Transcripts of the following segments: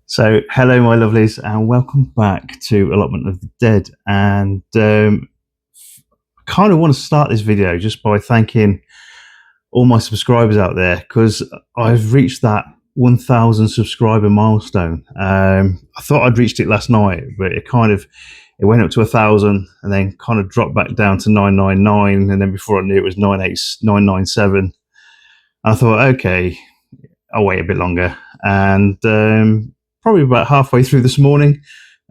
So, hello, my lovelies, and welcome back to Allotment of the Dead. And I kind of want to start this video just by thanking all my subscribers out there, because I've reached that 1,000 subscriber milestone. I thought I'd reached it last night, but it went up to 1,000 and then kind of dropped back down to 999, and then before I knew it was 997. I thought, okay, I'll wait a bit longer, and probably about halfway through this morning,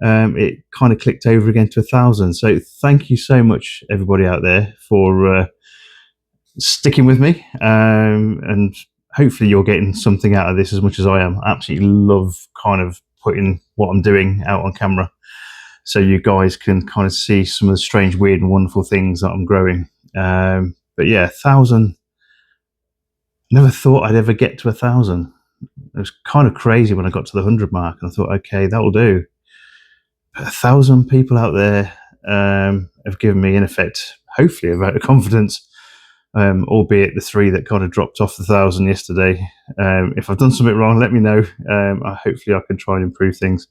it kind of clicked over again to 1,000. So thank you so much, everybody out there, for sticking with me, and hopefully you're getting something out of this as much as I am. I absolutely love kind of putting what I'm doing out on camera, so you guys can kind of see some of the strange, weird, and wonderful things that I'm growing. But yeah, 1,000. Never thought I'd ever get to 1,000. It was kind of crazy when I got to the 100 mark, and I thought, okay, that'll do. But 1,000 people out there have given me, in effect, hopefully, a vote of confidence, albeit the 3 that kind of dropped off the 1,000 yesterday. If I've done something wrong, let me know. Hopefully I can try and improve things.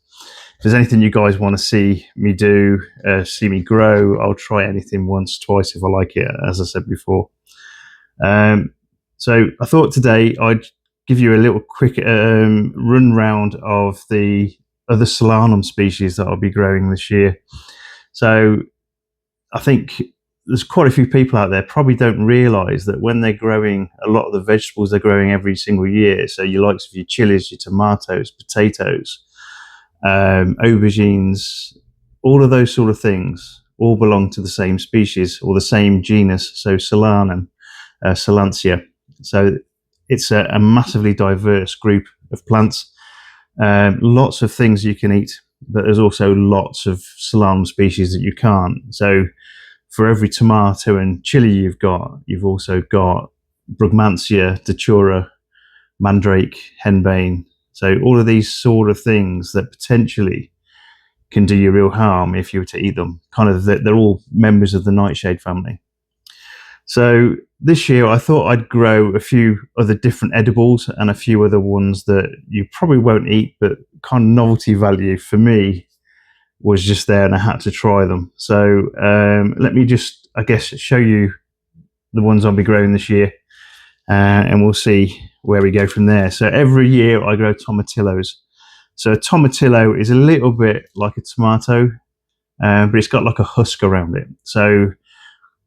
If there's anything you guys want to see me do, see me grow, I'll try anything once, twice if I like it, as I said before. So I thought today I'd give you a little quick run round of the other Solanum species that I'll be growing this year. So I think there's quite a few people out there probably don't realise that when they're growing a lot of the vegetables they're growing every single year, so your likes of your chilies, your tomatoes, potatoes, aubergines, all of those sort of things all belong to the same species or the same genus, so Solanum, Solantia. So it's a massively diverse group of plants. Lots of things you can eat, but there's also lots of Solanum species that you can't. So for every tomato and chili you've also got Brugmansia, Datura, Mandrake, Henbane. So all of these sort of things that potentially can do you real harm if you were to eat them. Kind of, they're all members of the nightshade family. So this year I thought I'd grow a few other different edibles and a few other ones that you probably won't eat, but kind of novelty value for me was just there and I had to try them. So let me just, I guess, show you the ones I'll be growing this year, and we'll see where we go from there. So every year I grow tomatillos. So a tomatillo is a little bit like a tomato, but it's got like a husk around it. So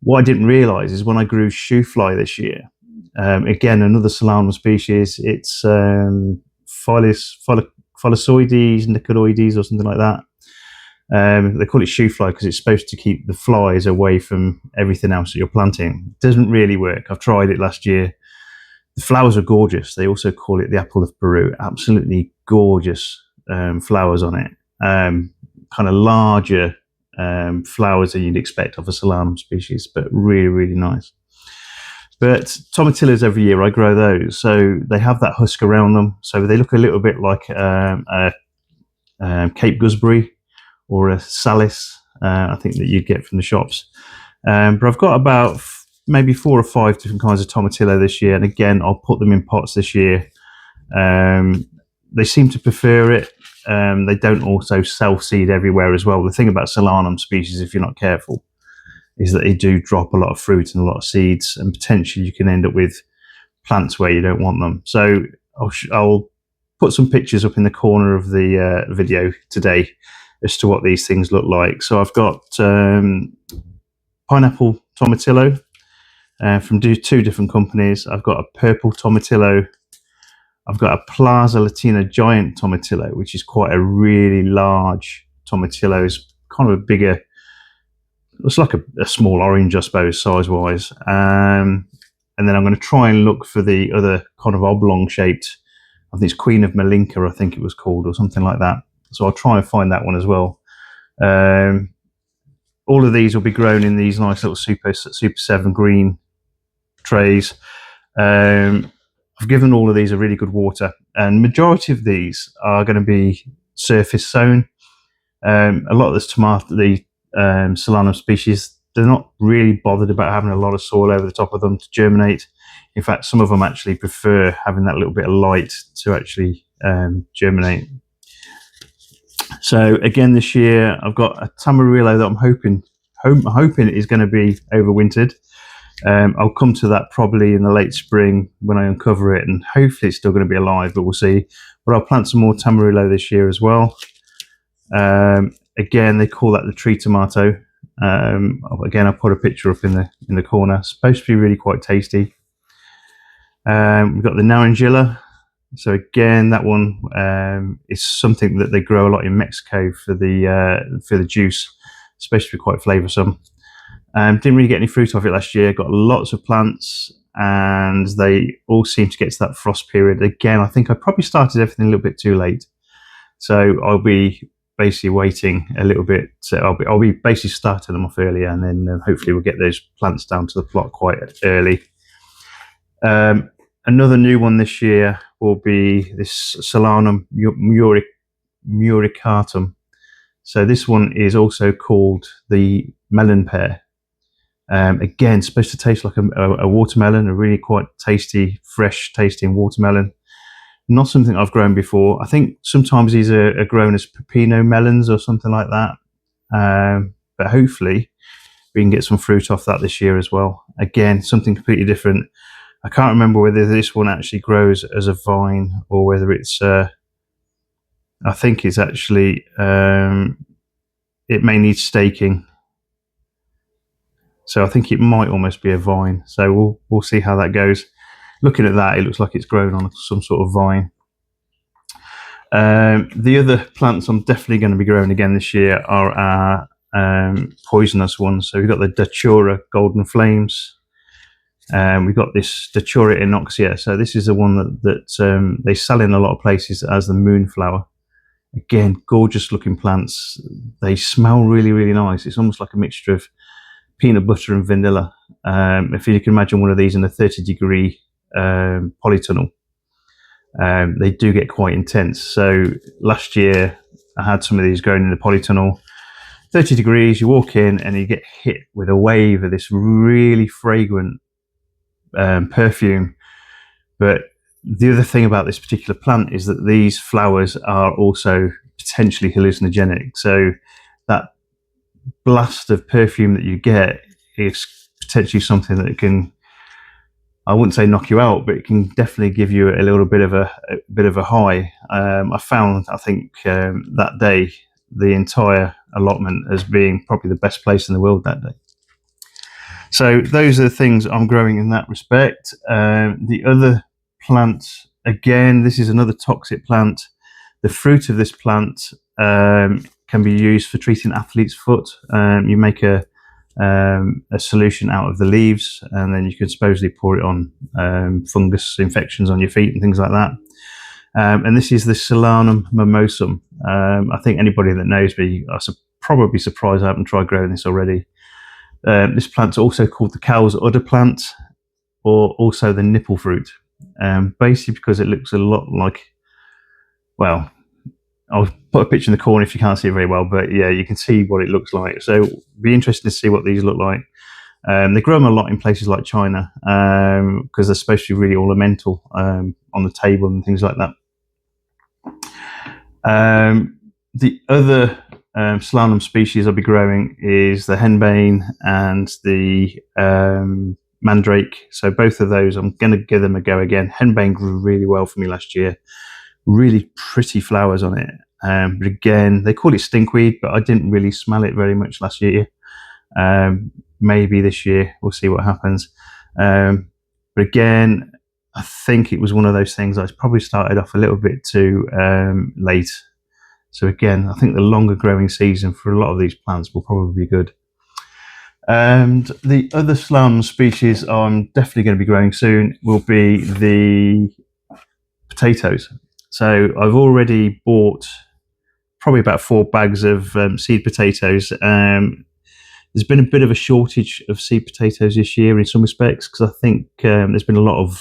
what I didn't realise is when I grew Shoofly this year, again, another Solanum species, it's Phylosoides, Nicodoides or something like that. They call it Shoofly because it's supposed to keep the flies away from everything else that you're planting. It doesn't really work. I've tried it last year. The flowers are gorgeous. They also call it the apple of Peru. Absolutely gorgeous flowers on it. Kind of larger flowers than you'd expect of a Solanum species, but really, really nice. But tomatillos every year I grow those, so they have that husk around them, so they look a little bit like a Cape gooseberry or a salis, I think that you'd get from the shops. But I've got about maybe 4 or 5 different kinds of tomatillo this year, and again I'll put them in pots this year. They seem to prefer it. They don't also self-seed everywhere as well. The thing about Solanum species, if you're not careful, is that they do drop a lot of fruit and a lot of seeds, and potentially you can end up with plants where you don't want them. So I'll put some pictures up in the corner of the video today as to what these things look like. So I've got pineapple tomatillo from 2 different companies. I've got a purple tomatillo. I've got a Plaza Latina giant tomatillo, which is quite a really large tomatillo. It's kind of a bigger, it's like a small orange, I suppose, size-wise. And then I'm going to try and look for the other kind of oblong-shaped, I think it's Queen of Malinka, I think it was called, or something like that. So I'll try and find that one as well. All of these will be grown in these nice little Super 7 green trays. I've given all of these a really good water, and majority of these are going to be surface sown. A lot of this the Solanum species, they're not really bothered about having a lot of soil over the top of them to germinate. In fact, some of them actually prefer having that little bit of light to actually germinate. So again, this year I've got a Tamarillo that I'm hoping is going to be overwintered. I'll come to that probably in the late spring when I uncover it, and hopefully it's still going to be alive, but we'll see. But I'll plant some more Tamarillo this year as well. Again, they call that the tree tomato. Again, I'll put a picture up in the corner. It's supposed to be really quite tasty. We've got the Naranjilla. So again, that one is something that they grow a lot in Mexico for the juice. It's supposed to be quite flavoursome. Didn't really get any fruit off it last year. Got lots of plants, and they all seem to get to that frost period. Again, I think I probably started everything a little bit too late. So I'll be basically waiting a little bit. I'll be basically starting them off earlier, and then hopefully we'll get those plants down to the plot quite early. Another new one this year will be this Solanum Muricatum. So this one is also called the melon pear. Again, supposed to taste like a watermelon, a really quite tasty, fresh tasting watermelon. Not something I've grown before. I think sometimes these are grown as Pepino melons or something like that. But hopefully we can get some fruit off that this year as well. Again, something completely different. I can't remember whether this one actually grows as a vine or whether it's, I think it's actually, it may need staking. So I think it might almost be a vine. So we'll see how that goes. Looking at that, it looks like it's grown on some sort of vine. The other plants I'm definitely going to be growing again this year are our poisonous ones. So we've got the Datura Golden Flames. We've got this Datura Inoxia. So this is the one that they sell in a lot of places as the moonflower. Again, gorgeous looking plants. They smell really, really nice. It's almost like a mixture of peanut butter and vanilla. If you can imagine one of these in a 30-degree polytunnel, they do get quite intense. So last year I had some of these growing in the polytunnel. 30 degrees, you walk in and you get hit with a wave of this really fragrant perfume. But the other thing about this particular plant is that these flowers are also potentially hallucinogenic. So that blast of perfume that you get is potentially something that can, I wouldn't say knock you out, but it can definitely give you a little bit of a high. I found, I think, that day, the entire allotment as being probably the best place in the world that day. So those are the things I'm growing in that respect. The other plant, again, this is another toxic plant. The fruit of this plant can be used for treating athlete's foot. You make a solution out of the leaves, and then you can supposedly pour it on fungus infections on your feet and things like that. And this is the Solanum Mammosum. I think anybody that knows me are probably surprised I haven't tried growing this already. This plant's also called the cow's udder plant, or also the Nipplefruit, basically because it looks a lot like, well, I'll put a picture in the corner if you can't see it very well, but yeah, you can see what it looks like. So it'll be interesting to see what these look like. They grow them a lot in places like China because they're supposed to be really ornamental on the table and things like that. The other Solanum species I'll be growing is the Henbane and the Mandrake. So both of those, I'm going to give them a go again. Henbane grew really well for me last year. Really pretty flowers on it. But again, they call it stinkweed, but I didn't really smell it very much last year. Maybe this year, we'll see what happens. But again, I think it was one of those things I probably started off a little bit too late. So again, I think the longer growing season for a lot of these plants will probably be good. And the other Solanum species I'm definitely going to be growing soon will be the potatoes. So I've already bought probably about 4 bags of seed potatoes. There's been a bit of a shortage of seed potatoes this year in some respects, because I think there's been a lot of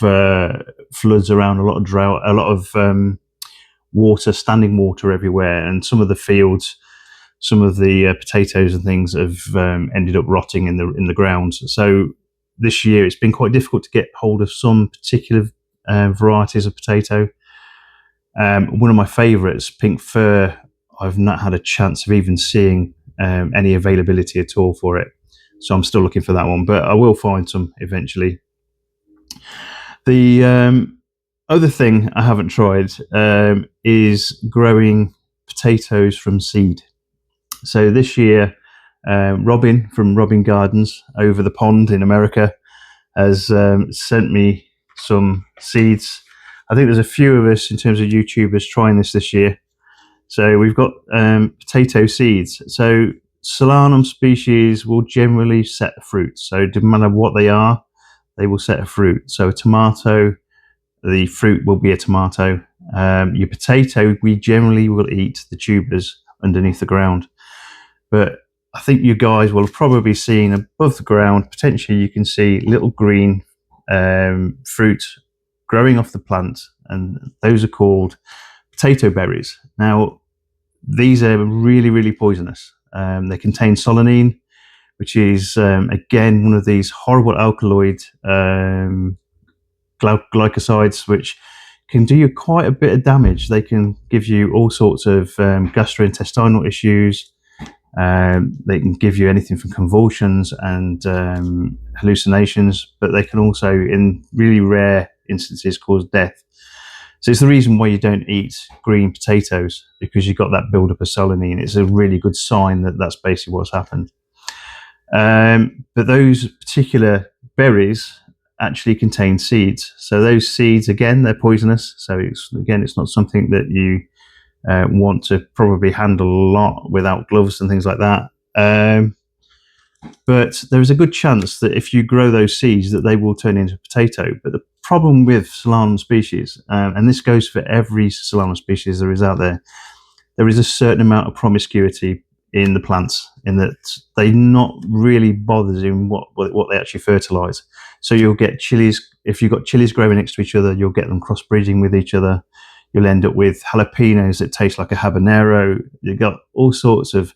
floods around, a lot of drought, a lot of water, standing water everywhere, and some of the fields, some of the potatoes and things have ended up rotting in the ground. So this year it's been quite difficult to get hold of some particular varieties of potato. One of my favourites, Pink Fir, I've not had a chance of even seeing any availability at all for it. So I'm still looking for that one, but I will find some eventually. The other thing I haven't tried is growing potatoes from seed. So this year, Robin from Robin Gardens over the pond in America has sent me some seeds. I think there's a few of us in terms of YouTubers trying this year. So we've got potato seeds. So Solanum species will generally set a fruit. So it doesn't matter what they are, they will set a fruit. So a tomato, the fruit will be a tomato. Your potato, we generally will eat the tubers underneath the ground. But I think you guys will have probably seen above the ground, potentially you can see little green fruit growing off the plant, and those are called potato berries. Now, these are really, really poisonous. They contain solanine, which is, again, one of these horrible alkaloid glycosides, which can do you quite a bit of damage. They can give you all sorts of gastrointestinal issues. They can give you anything from convulsions and hallucinations, but they can also, in really rare instances, cause death. So it's the reason why you don't eat green potatoes, because you've got that buildup of solanine. It's a really good sign that that's basically what's happened. But those particular berries actually contain seeds. So those seeds, again, they're poisonous. So it's not something that you want to probably handle a lot without gloves and things like that. But there is a good chance that if you grow those seeds that they will turn into potato. But the problem with Solanum species, and this goes for every Solanum species there is out there, there is a certain amount of promiscuity in the plants, in that they're not really bothered in what they actually fertilize. So you'll get chilies, if you've got chilies growing next to each other, you'll get them crossbreeding with each other. You'll end up with jalapenos that taste like a habanero. You've got all sorts of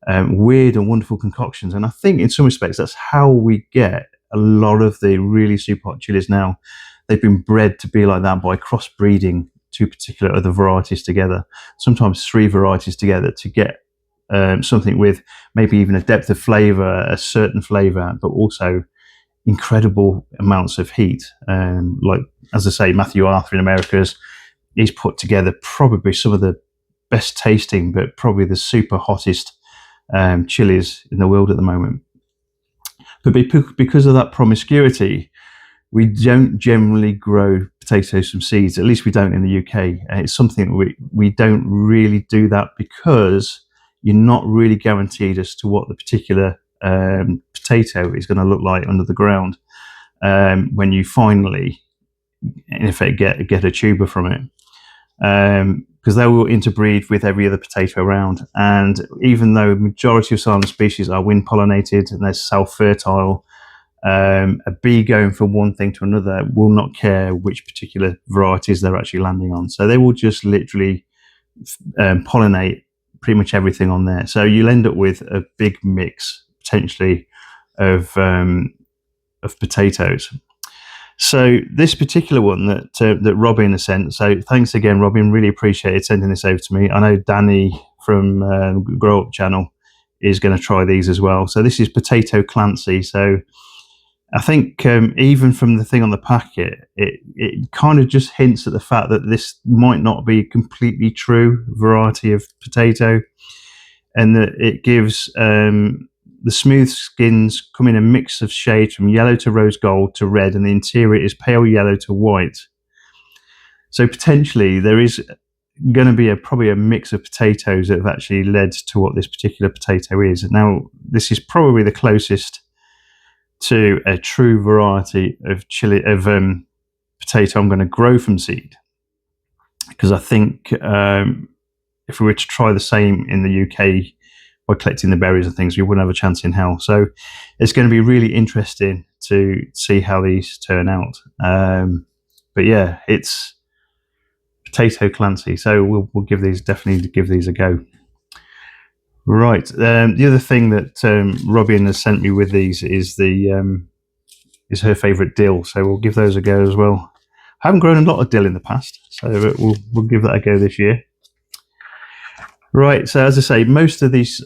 weird and wonderful concoctions. And I think in some respects, that's how we get a lot of the really super hot chilies now. They've been bred to be like that by crossbreeding two particular other varieties together, sometimes three varieties together, to get something with maybe even a depth of flavor, a certain flavor, but also incredible amounts of heat. Like, as I say, Matthew Arthur in America's, he's put together probably some of the best tasting, but probably the super hottest chilies in the world at the moment. But because of that promiscuity, we don't generally grow potatoes from seeds. At least we don't in the UK. It's something we don't really do that, because you're not really guaranteed as to what the particular potato is going to look like under the ground when you finally, in effect, get a tuber from it. Because they will interbreed with every other potato around. And even though the majority of Solanum species are wind pollinated and they're self-fertile, a bee going from one thing to another will not care which particular varieties they're actually landing on. So they will just literally pollinate pretty much everything on there. So you'll end up with a big mix, potentially, of potatoes. So this particular one that Robin has sent, so thanks again, Robin, really appreciated sending this over to me. I know Danny from Grow Up channel is going to try these as well. So this is potato Clancy. So I think even from the thing on the packet, it kind of just hints at the fact that this might not be a completely true variety of potato, and that it gives the smooth skins come in a mix of shades from yellow to rose gold to red, and the interior is pale yellow to white. So potentially there is going to be probably a mix of potatoes that have actually led to what this particular potato is. Now, this is probably the closest to a true variety of potato I'm going to grow from seed, because I think if we were to try the same in the UK by collecting the berries and things, we wouldn't have a chance in hell. So it's going to be really interesting to see how these turn out. But yeah, it's potato Clancy, so we'll definitely give these a go. Right. The other thing that Robin has sent me with these is is her favourite dill, so we'll give those a go as well. I haven't grown a lot of dill in the past, so we'll give that a go this year. Right, so as I say, most of these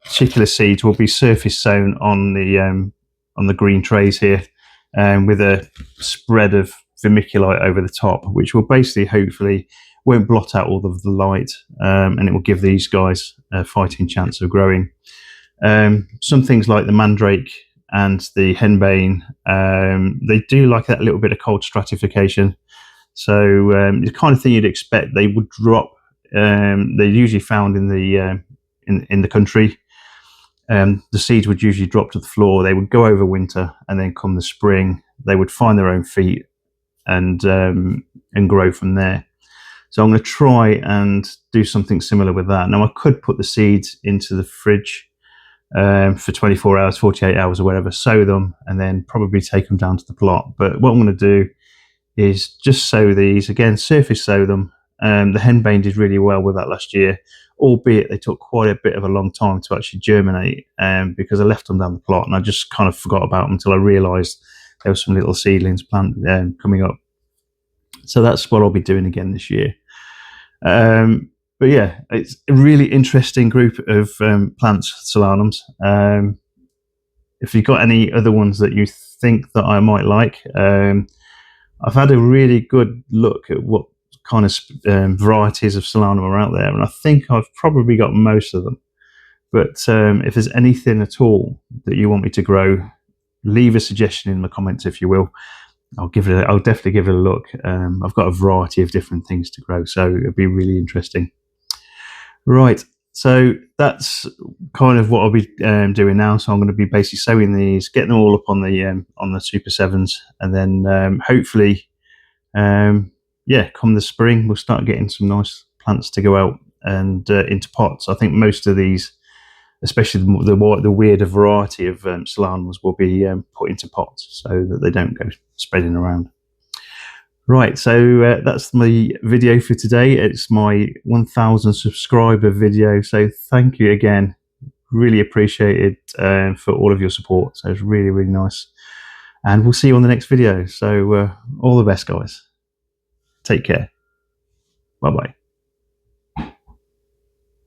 particular seeds will be surface sown on the green trays here, with a spread of vermiculite over the top, which will basically hopefully won't blot out all of the light, and it will give these guys a fighting chance of growing. Some things like the Mandrake and the Henbane, they do like that little bit of cold stratification. So the kind of thing you'd expect, they would drop. They're usually found in the country. The seeds would usually drop to the floor. They would go over winter, and then come the spring, they would find their own feet and grow from there. So I'm going to try and do something similar with that. Now I could put the seeds into the fridge for 24 hours, 48 hours, or whatever, sow them, and then probably take them down to the plot. But what I'm going to do is just sow these again, surface sow them. The Henbane did really well with that last year, albeit they took quite a bit of a long time to actually germinate, because I left them down the plot and I just kind of forgot about them until I realised there were some little seedlings coming up. So that's what I'll be doing again this year. But yeah, it's a really interesting group of plants, Solanums. If you've got any other ones that you think that I might like, I've had a really good look at what kind of varieties of Solanum are out there, and I think I've probably got most of them. But if there's anything at all that you want me to grow, leave a suggestion in the comments, if you will. I'll definitely give it a look. I've got a variety of different things to grow, so it'll be really interesting. Right, so that's kind of what I'll be doing now. So I'm going to be basically sowing these, getting them all up on the Super 7s, and then hopefully, yeah, come the spring, we'll start getting some nice plants to go out and into pots. I think most of these, especially the weirder variety of Solanums, will be put into pots so that they don't go spreading around. Right, so that's my video for today. It's my 1,000 subscriber video, so thank you again. Really appreciate it for all of your support. So it's really, really nice. And we'll see you on the next video. So all the best, guys. Take care. Bye-bye.